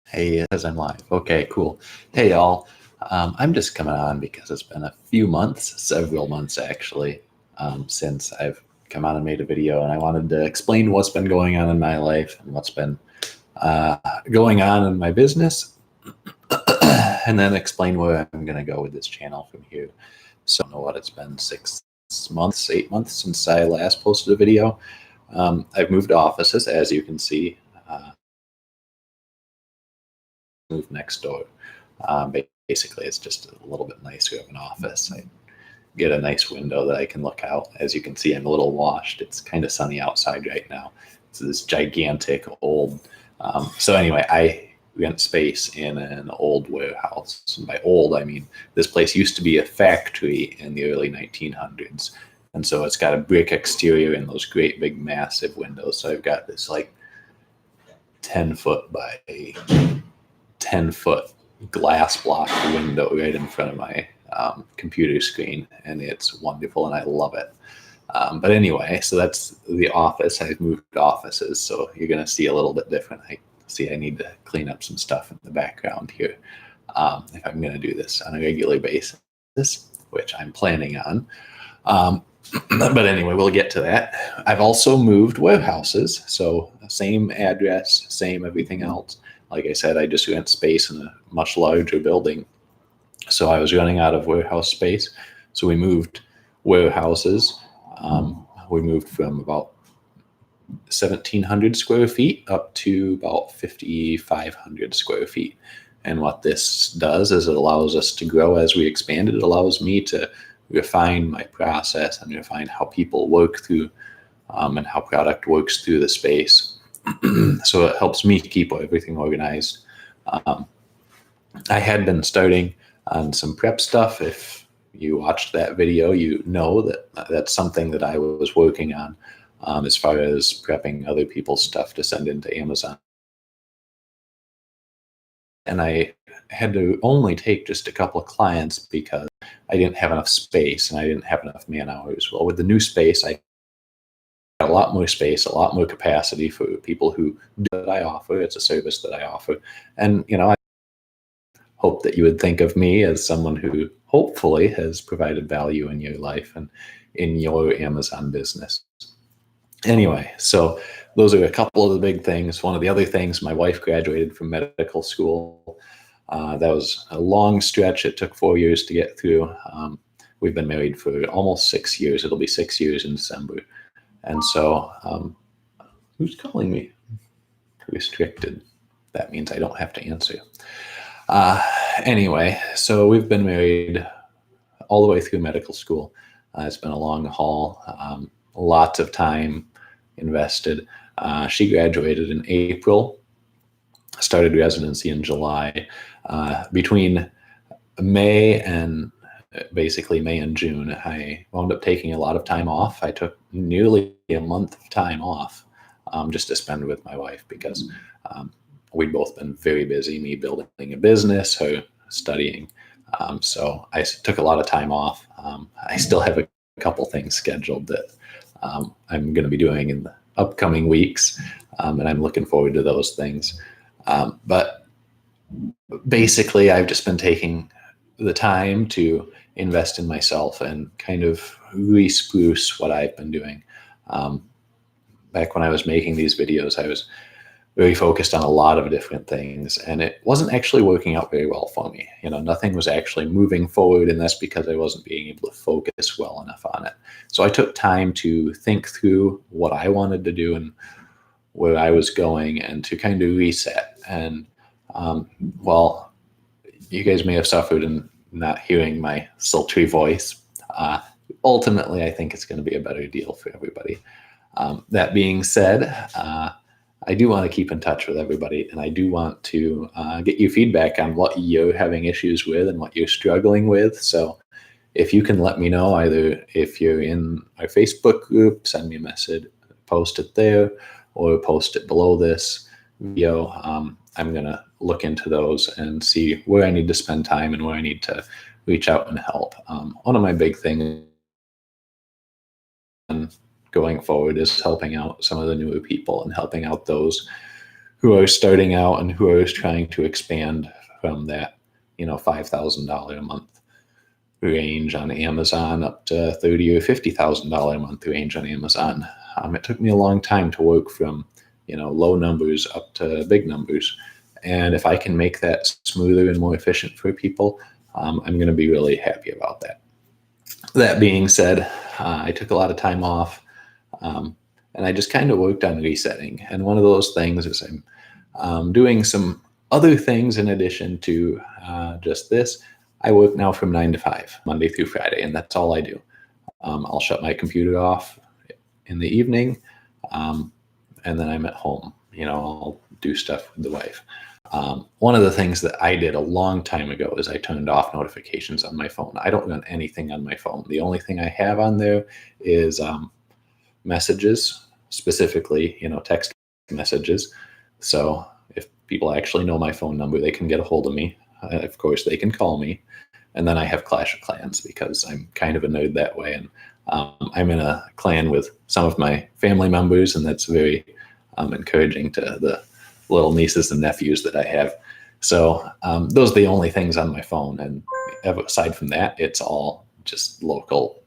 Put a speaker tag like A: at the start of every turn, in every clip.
A: Hey, it says I'm live. Okay, cool. Hey, y'all. I'm just coming on because it's been a few months, several months actually, since I've come on and made a video, and I wanted to explain what's been going on in my life and what's been going on in my business, and then explain where I'm going to go with this channel from here. So I don't know what it's been, 6 months, 8 months since I last posted a video. I've moved offices, as you can see. Moved next door. Basically, it's just a little bit nicer of an office. I get a nice window that I can look out. As you can see, I'm a little washed. It's kind of sunny outside right now. It's this gigantic old. So anyway, I rent space in an old warehouse. And by old, I mean this place used to be a factory in the early 1900s. And so it's got a brick exterior and those great big massive windows. So I've got this like 10-foot by 10-foot glass block window right in front of my computer screen, and it's wonderful and I love it. But anyway, so that's the office. I've moved offices, so you're going to see a little bit different. I need to clean up some stuff in the background here if I'm going to do this on a regular basis, which I'm planning on. But anyway, we'll get to that. I've also moved warehouses, so same address, same everything else. Like I said, I just rent space in a much larger building. So I was running out of warehouse space. So we moved warehouses. We moved from about 1,700 square feet up to about 5,500 square feet. And what this does is it allows us to grow as we expand it. It allows me to refine my process and refine how people work through and how product works through the space. So it helps me keep everything organized. I had been starting on some prep stuff. If you watched that video, you know that that's something that I was working on as far as prepping other people's stuff to send into Amazon. And I had to only take just a couple of clients because I didn't have enough space and I didn't have enough man hours. Well, with the new space, I got a lot more space, a lot more capacity for people who do what I offer. It's a service that I offer. And, I hope that you would think of me as someone who hopefully has provided value in your life and in your Amazon business. Anyway, so those are a couple of the big things. One of the other things, my wife graduated from medical school. That was a long stretch. It took 4 years to get through. We've been married for almost 6 years. It'll be 6 years in December. And so, who's calling me? Restricted. That means I don't have to answer. Anyway, so we've been married all the way through medical school. It's been a long haul, lots of time invested. She graduated in April, started residency in July. Between May and June, I wound up taking a lot of time off. I took nearly a month of time off just to spend with my wife because we'd both been very busy, me building a business, her studying. So I took a lot of time off. I still have a couple things scheduled that I'm going to be doing in the upcoming weeks, and I'm looking forward to those things. But basically, I've just been taking the time to invest in myself and kind of re-spruce what I've been doing. Back when I was making these videos, I was very focused on a lot of different things, and it wasn't actually working out very well for me. Nothing was actually moving forward, and that's because I wasn't being able to focus well enough on it. So I took time to think through what I wanted to do and where I was going and to kind of reset. And well, you guys may have suffered in not hearing my sultry voice. Ultimately, I think it's going to be a better deal for everybody. That being said, I do want to keep in touch with everybody, and I do want to get you feedback on what you're having issues with and what you're struggling with. So if you can let me know, either if you're in our Facebook group, send me a message, post it there, or post it below this video. I'm going to look into those and see where I need to spend time and where I need to reach out and help. One of my big things going forward is helping out some of the newer people and helping out those who are starting out and who are trying to expand from that, $5,000 a month range on Amazon up to $30,000 or $50,000 a month range on Amazon. It took me a long time to work from, low numbers up to big numbers. And if I can make that smoother and more efficient for people, I'm going to be really happy about that. That being said, I took a lot of time off, and I just kind of worked on resetting. And one of those things is I'm doing some other things in addition to just this. I work now from 9 to 5, Monday through Friday, and that's all I do. I'll shut my computer off in the evening, and then I'm at home. I'll do stuff with the wife. One of the things that I did a long time ago is I turned off notifications on my phone. I don't run anything on my phone. The only thing I have on there is messages, specifically, text messages. So if people actually know my phone number, they can get a hold of me. Of course, they can call me. And then I have Clash of Clans because I'm kind of a nerd that way. And I'm in a clan with some of my family members, and that's very encouraging to the little nieces and nephews that I have. So those are the only things on my phone. And aside from that, it's all just local,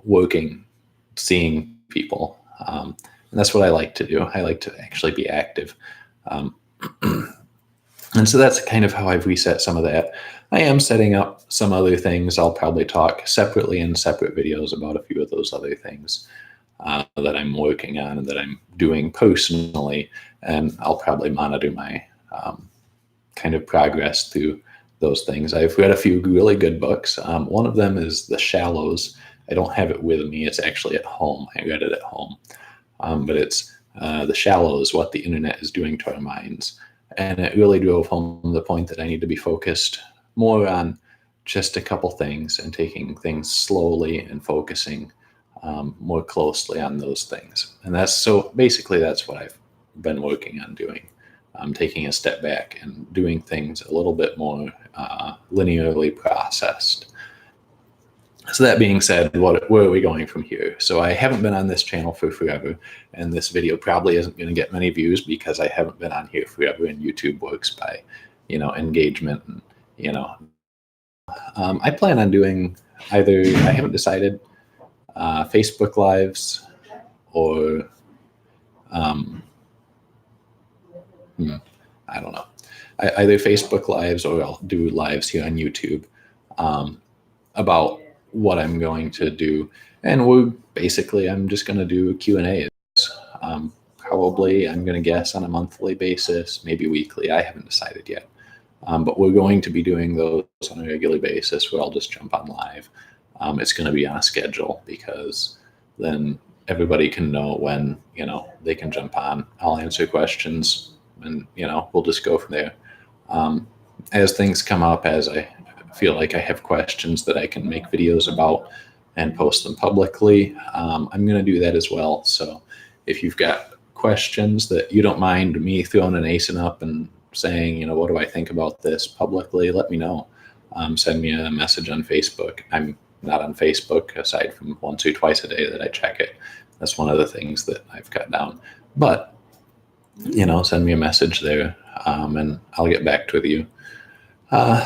A: working, seeing people. And that's what I like to do. I like to actually be active. And so that's kind of how I've reset some of that. I am setting up some other things. I'll probably talk separately in separate videos about a few of those other things that I'm working on and that I'm doing personally. And I'll probably monitor my kind of progress through those things. I've read a few really good books. One of them is The Shallows. I don't have it with me. It's actually at home. I read it at home. But it's The Shallows, What the Internet is Doing to Our Minds. And it really drove home the point that I need to be focused more on just a couple things and taking things slowly and focusing more closely on those things. And that's what I've been working on doing. Taking a step back and doing things a little bit more linearly processed. So that being said, where are we going from here? So I haven't been on this channel for forever, and this video probably isn't going to get many views because I haven't been on here forever, and YouTube works by, engagement. And, I plan on doing either, I haven't decided, Facebook Lives or, I don't know, either Facebook Lives or I'll do lives here on YouTube about what I'm going to do. And I'm just going to do Q&As. Probably, I'm going to guess, on a monthly basis, maybe weekly. I haven't decided yet. But we're going to be doing those on a regular basis where I'll just jump on live. It's going to be on a schedule because then everybody can know when, they can jump on. I'll answer questions and, we'll just go from there. As things come up, as I feel like I have questions that I can make videos about and post them publicly, I'm going to do that as well. So if you've got questions that you don't mind me throwing an ASIN up and saying, what do I think about this publicly, let me know. Send me a message on Facebook. I'm not on Facebook aside from once or twice a day that I check it. That's one of the things that I've cut down. But, send me a message there and I'll get back with you.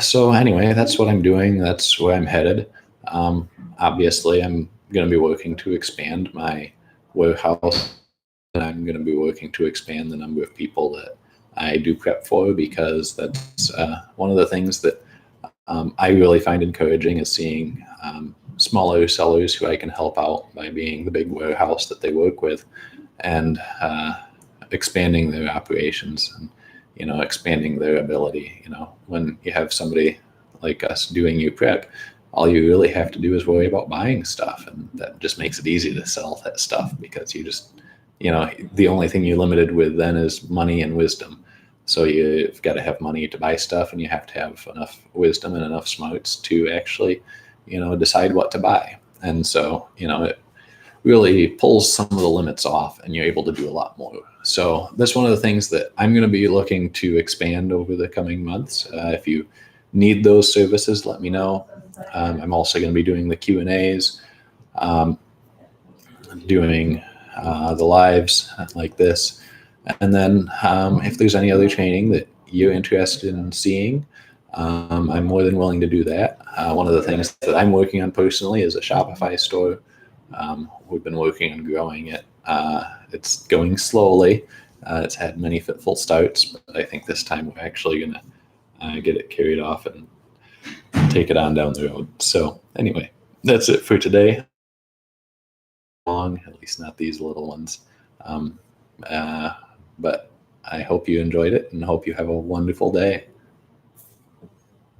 A: So anyway, that's what I'm doing. That's where I'm headed. Obviously, I'm going to be working to expand my warehouse. And I'm going to be working to expand the number of people that I do prep for, because that's one of the things that I really find encouraging is seeing smaller sellers who I can help out by being the big warehouse that they work with, and expanding their operations and, expanding their ability. When you have somebody like us doing your prep, all you really have to do is worry about buying stuff. And that just makes it easy to sell that stuff, because you just, the only thing you're limited with then is money and wisdom. So you've got to have money to buy stuff, and you have to have enough wisdom and enough smarts to actually, decide what to buy. And so, it really pulls some of the limits off, and you're able to do a lot more. So that's one of the things that I'm going to be looking to expand over the coming months. If you need those services, let me know. I'm also going to be doing the Q&As, doing the lives like this. And then if there's any other training that you're interested in seeing, I'm more than willing to do that. One of the things that I'm working on personally is a Shopify store. We've been working on growing it. It's going slowly. It's had many fitful starts, but I think this time we're actually going to get it carried off and take it on down the road. So anyway, that's it for today. Long, at least not these little ones. But I hope you enjoyed it and hope you have a wonderful day.